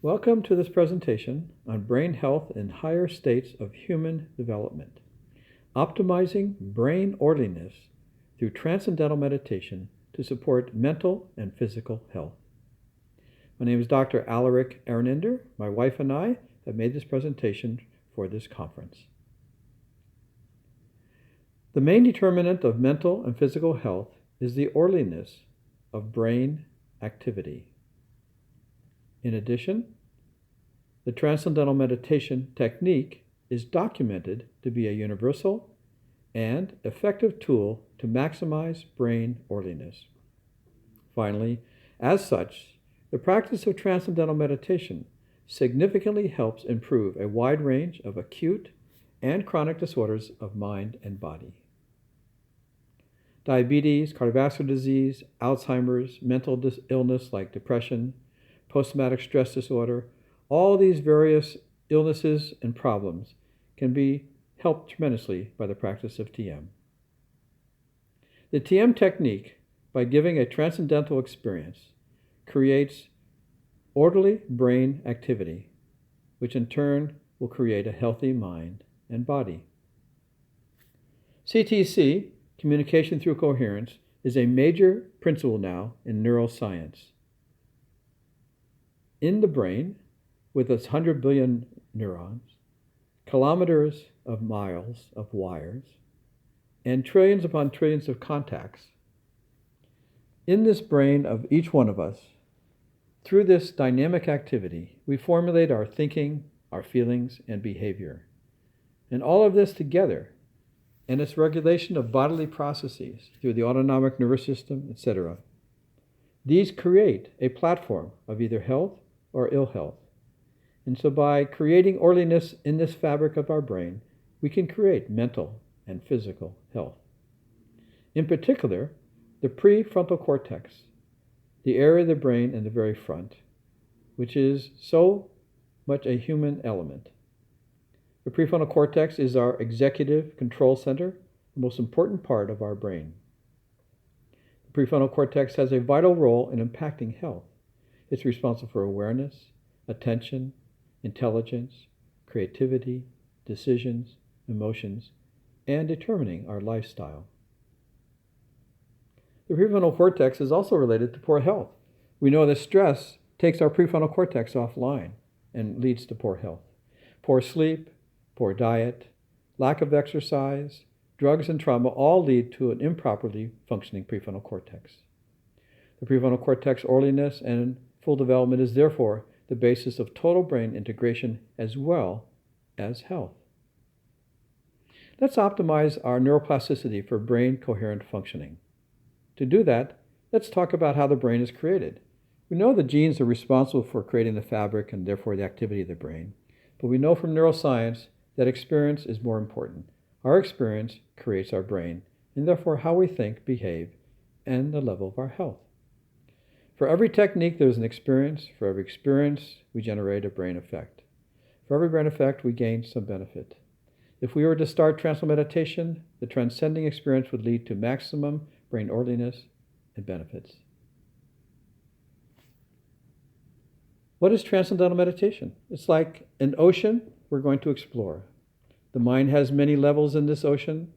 Welcome to this presentation on brain health in higher states of human development, optimizing brain orderliness through transcendental meditation to support mental and physical health. My name is Dr. RIOArenanderAVI. My wife and I have made this presentation for this conference. The main determinant of mental and physical health is the orderliness of brain activity. In addition, the Transcendental Meditation technique is documented to be a universal and effective tool to maximize brain orderliness. Finally, as such, the practice of Transcendental Meditation significantly helps improve a wide range of acute and chronic disorders of mind and body. Diabetes, cardiovascular disease, Alzheimer's, mental illness like depression, post-traumatic stress disorder, all these various illnesses and problems can be helped tremendously by the practice of TM. The TM technique, by giving a transcendental experience, creates orderly brain activity, which in turn will create a healthy mind and body. CTC, communication through coherence, is a major principle now in neuroscience. In the brain, with its 100 billion neurons, kilometers of miles of wires, and trillions upon trillions of contacts, in this brain of each one of us, through this dynamic activity, we formulate our thinking, our feelings, and behavior. And all of this together, and its regulation of bodily processes through the autonomic nervous system, etc., these create a platform of either health or ill health. And so by creating orderliness in this fabric of our brain, we can create mental and physical health. In particular, the prefrontal cortex, the area of the brain in the very front, which is so much a human element. The prefrontal cortex is our executive control center, the most important part of our brain. The prefrontal cortex has a vital role in impacting health. It's responsible for awareness, attention, intelligence, creativity, decisions, emotions, and determining our lifestyle. The prefrontal cortex is also related to poor health. We know that stress takes our prefrontal cortex offline and leads to poor health. Poor sleep, poor diet, lack of exercise, drugs, and trauma all lead to an improperly functioning prefrontal cortex. The prefrontal cortex orderliness and full development is therefore the basis of total brain integration as well as health. Let's optimize our neuroplasticity for brain coherent functioning. To do that, let's talk about how the brain is created. We know the genes are responsible for creating the fabric and therefore the activity of the brain, but we know from neuroscience that experience is more important. Our experience creates our brain, and therefore how we think, behave, and the level of our health. For every technique, there's an experience. For every experience, we generate a brain effect. For every brain effect, we gain some benefit. If we were to start transcendental meditation, the transcending experience would lead to maximum brain orderliness and benefits. What is transcendental meditation? It's like an ocean we're going to explore. The mind has many levels in this ocean.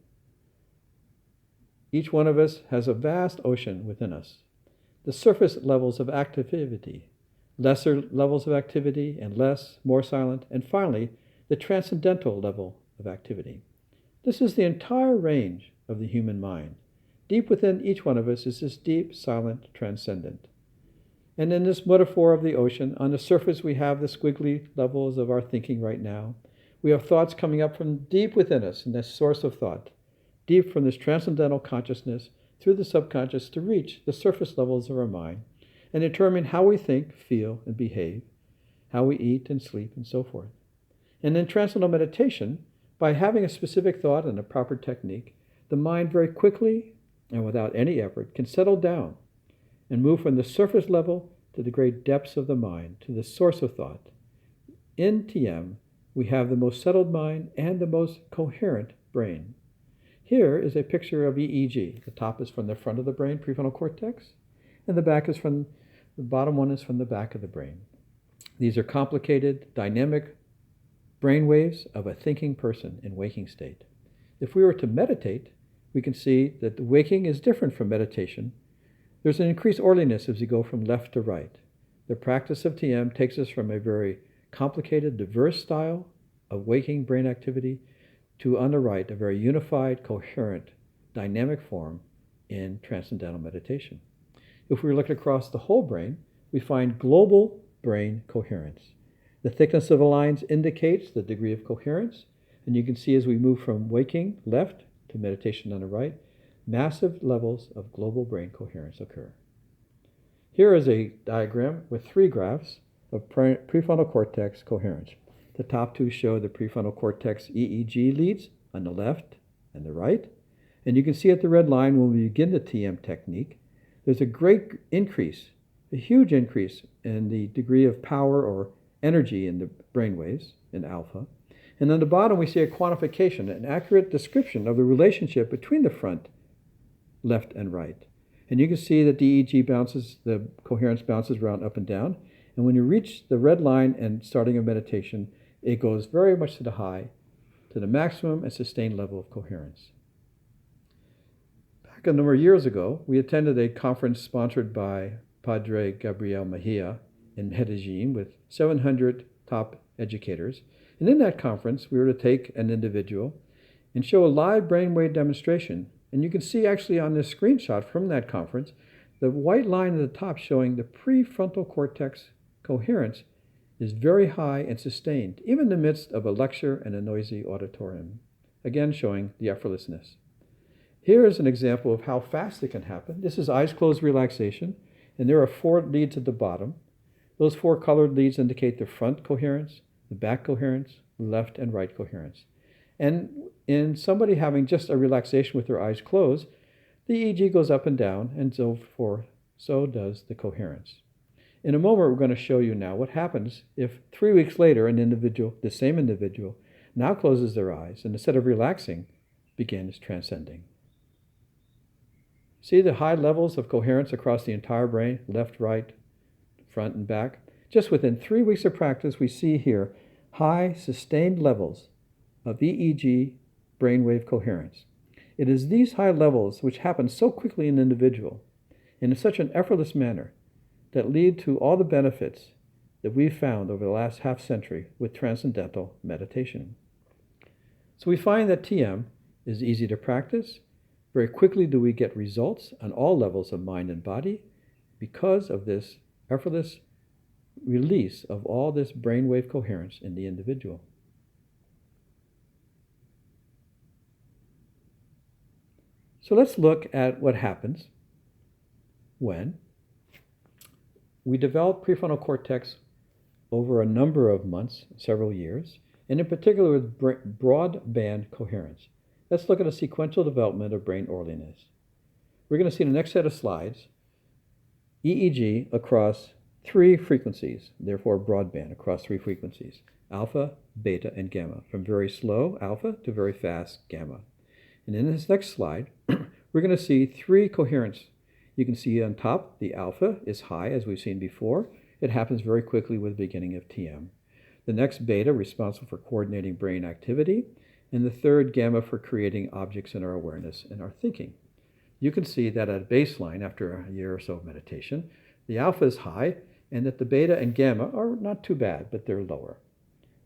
Each one of us has a vast ocean within us. The surface levels of activity, lesser levels of activity, and less, more silent, and finally, the transcendental level of activity. This is the entire range of the human mind. Deep within each one of us is this deep, silent, transcendent. And in this metaphor of the ocean, on the surface we have the squiggly levels of our thinking right now. We have thoughts coming up from deep within us, in this source of thought, deep from this transcendental consciousness, through the subconscious to reach the surface levels of our mind and determine how we think, feel, and behave, how we eat and sleep, and so forth. And in transcendental meditation, by having a specific thought and a proper technique, the mind very quickly and without any effort can settle down and move from the surface level to the great depths of the mind, to the source of thought. In TM, we have the most settled mind and the most coherent brain. Here is a picture of EEG. The top is from the front of the brain, prefrontal cortex, and the bottom one is from the back of the brain. These are complicated, dynamic brainwaves of a thinking person in waking state. If we were to meditate, we can see that the waking is different from meditation. There's an increased orderliness as you go from left to right. The practice of TM takes us from a very complicated, diverse style of waking brain activity to, on the right, a very unified, coherent, dynamic form in Transcendental Meditation. If we look across the whole brain, we find global brain coherence. The thickness of the lines indicates the degree of coherence, and you can see as we move from waking left to meditation on the right, massive levels of global brain coherence occur. Here is a diagram with 3 graphs of prefrontal cortex coherence. The top 2 show the prefrontal cortex EEG leads on the left and the right. And you can see at the red line when we begin the TM technique, there's a great increase, a huge increase in the degree of power or energy in the brain waves in alpha. And on the bottom we see a quantification, an accurate description of the relationship between the front, left, and right. And you can see that the EEG bounces, the coherence bounces around up and down. And when you reach the red line and starting a meditation, it goes very much to the high, to the maximum and sustained level of coherence. Back a number of years ago, we attended a conference sponsored by Padre Gabriel Mejia in Medellin with 700 top educators. And in that conference, we were to take an individual and show a live brainwave demonstration. And you can see actually on this screenshot from that conference, the white line at the top showing the prefrontal cortex coherence is very high and sustained, even in the midst of a lecture and a noisy auditorium, again showing the effortlessness. Here is an example of how fast it can happen. This is eyes closed relaxation, and there are 4 leads at the bottom. Those 4 colored leads indicate the front coherence, the back coherence, left and right coherence. And in somebody having just a relaxation with their eyes closed, the EEG goes up and down, and so forth. So does the coherence. In a moment, we're going to show you now what happens if 3 weeks later an individual, the same individual, now closes their eyes and instead of relaxing, begins transcending. See the high levels of coherence across the entire brain, left, right, front, and back? Just within 3 weeks of practice, we see here high, sustained levels of EEG brainwave coherence. It is these high levels which happen so quickly in an individual and in such an effortless manner that lead to all the benefits that we've found over the last half century with Transcendental Meditation. So we find that TM is easy to practice. Very quickly do we get results on all levels of mind and body because of this effortless release of all this brainwave coherence in the individual. So let's look at what happens when we develop prefrontal cortex over a number of months, several years, and in particular with broadband coherence. Let's look at a sequential development of brain orderliness. We're going to see in the next set of slides EEG across 3 frequencies, therefore broadband across 3 frequencies, alpha, beta, and gamma, from very slow alpha to very fast gamma. And in this next slide, we're going to see 3 coherence. You can see on top, the alpha is high, as we've seen before. It happens very quickly with the beginning of TM. The next beta, responsible for coordinating brain activity. And the third, gamma, for creating objects in our awareness and our thinking. You can see that at baseline, after a year or so of meditation, the alpha is high, and that the beta and gamma are not too bad, but they're lower.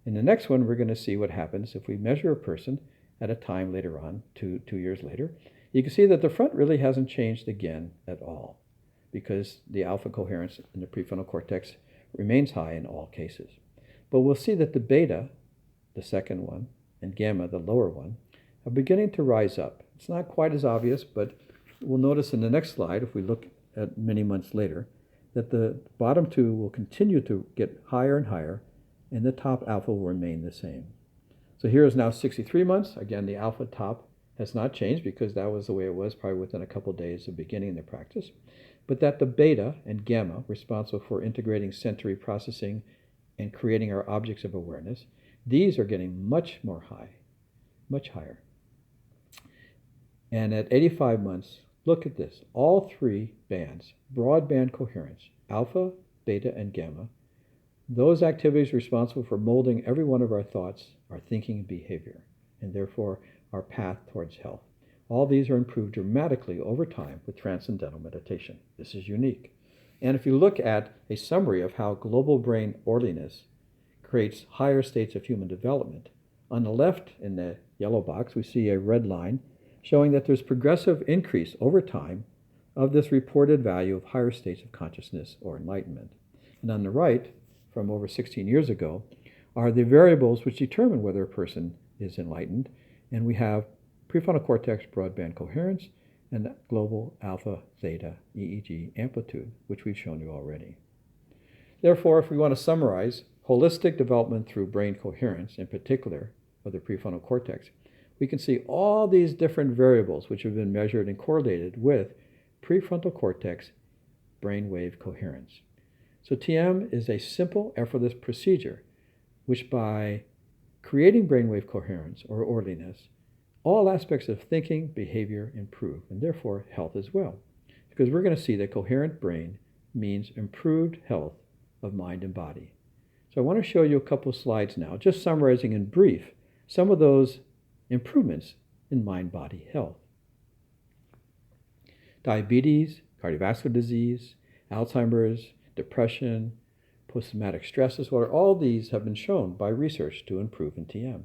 In the next one, we're going to see what happens if we measure a person at a time later on, 2 years later. You can see that the front really hasn't changed again at all because the alpha coherence in the prefrontal cortex remains high in all cases. But we'll see that the beta, the second one, and gamma, the lower one, are beginning to rise up. It's not quite as obvious, but we'll notice in the next slide, if we look at many months later, that the bottom 2 will continue to get higher and higher, and the top alpha will remain the same. So here is now 63 months. Again, the alpha top has not changed because that was the way it was probably within a couple of days of beginning the practice. But that the beta and gamma, responsible for integrating sensory processing and creating our objects of awareness, these are getting much more high, much higher. And at 85 months, look at this. All 3 bands, broadband coherence, alpha, beta, and gamma, those activities responsible for molding every one of our thoughts, our thinking and behavior, and therefore our path towards health. All these are improved dramatically over time with Transcendental Meditation. This is unique. And if you look at a summary of how global brain orderliness creates higher states of human development, on the left in the yellow box we see a red line showing that there's progressive increase over time of this reported value of higher states of consciousness or enlightenment. And on the right, from over 16 years ago, are the variables which determine whether a person is enlightened. And we have prefrontal cortex broadband coherence and global alpha, theta, EEG amplitude, which we've shown you already. Therefore, if we want to summarize holistic development through brain coherence, in particular of the prefrontal cortex, we can see all these different variables which have been measured and correlated with prefrontal cortex brainwave coherence. So TM is a simple, effortless procedure which, by creating brainwave coherence or orderliness, all aspects of thinking, behavior improve, and therefore health as well. Because we're going to see that coherent brain means improved health of mind and body. So I want to show you a couple of slides now, just summarizing in brief some of those improvements in mind-body health. Diabetes, cardiovascular disease, Alzheimer's, depression, post-traumatic stress disorder, all these have been shown by research to improve in TM.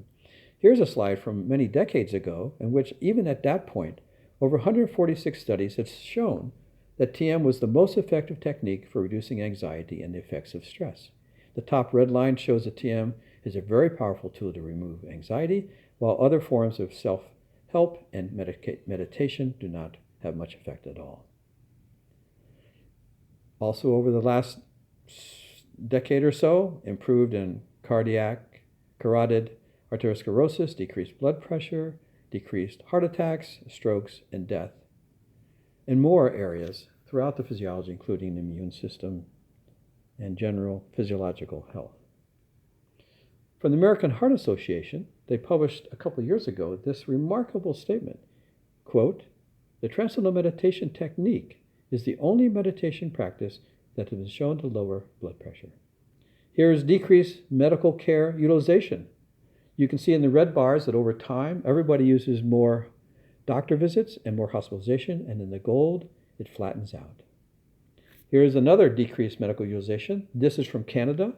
Here's a slide from many decades ago in which, even at that point, over 146 studies have shown that TM was the most effective technique for reducing anxiety and the effects of stress. The top red line shows that TM is a very powerful tool to remove anxiety, while other forms of self-help and meditation do not have much effect at all. Also, over the last decade or so, improved in cardiac, carotid arteriosclerosis, decreased blood pressure, decreased heart attacks, strokes, and death, in more areas throughout the physiology, including the immune system and general physiological health. From the American Heart Association, they published a couple of years ago this remarkable statement, quote, "The Transcendental Meditation technique is the only meditation practice that has been shown to lower blood pressure." Here is decreased medical care utilization. You can see in the red bars that over time, everybody uses more doctor visits and more hospitalization, and in the gold, it flattens out. Here's another decreased medical utilization. This is from Canada.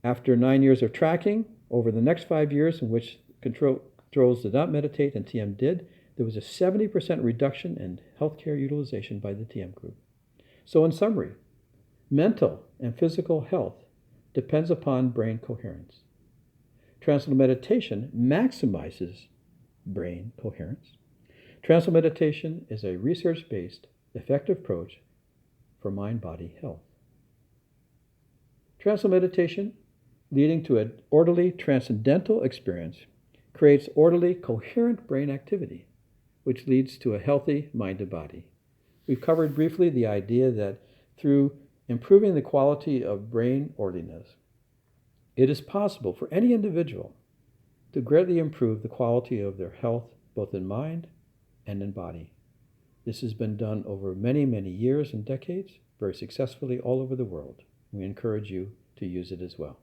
After 9 years of tracking, over the next 5 years in which controls did not meditate and TM did, there was a 70% reduction in healthcare utilization by the TM group. So in summary, mental and physical health depends upon brain coherence. Transcendental meditation maximizes brain coherence. Transcendental meditation is a research-based, effective approach for mind-body health. Transcendental meditation, leading to an orderly, transcendental experience, creates orderly, coherent brain activity, which leads to a healthy mind and body. We've covered briefly the idea that through improving the quality of brain orderliness, it is possible for any individual to greatly improve the quality of their health, both in mind and in body. This has been done over many, many years and decades, very successfully all over the world. We encourage you to use it as well.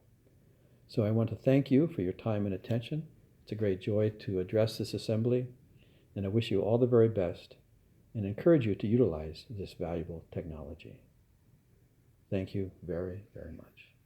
So I want to thank you for your time and attention. It's a great joy to address this assembly, and I wish you all the very best and encourage you to utilize this valuable technology. Thank you very, very much.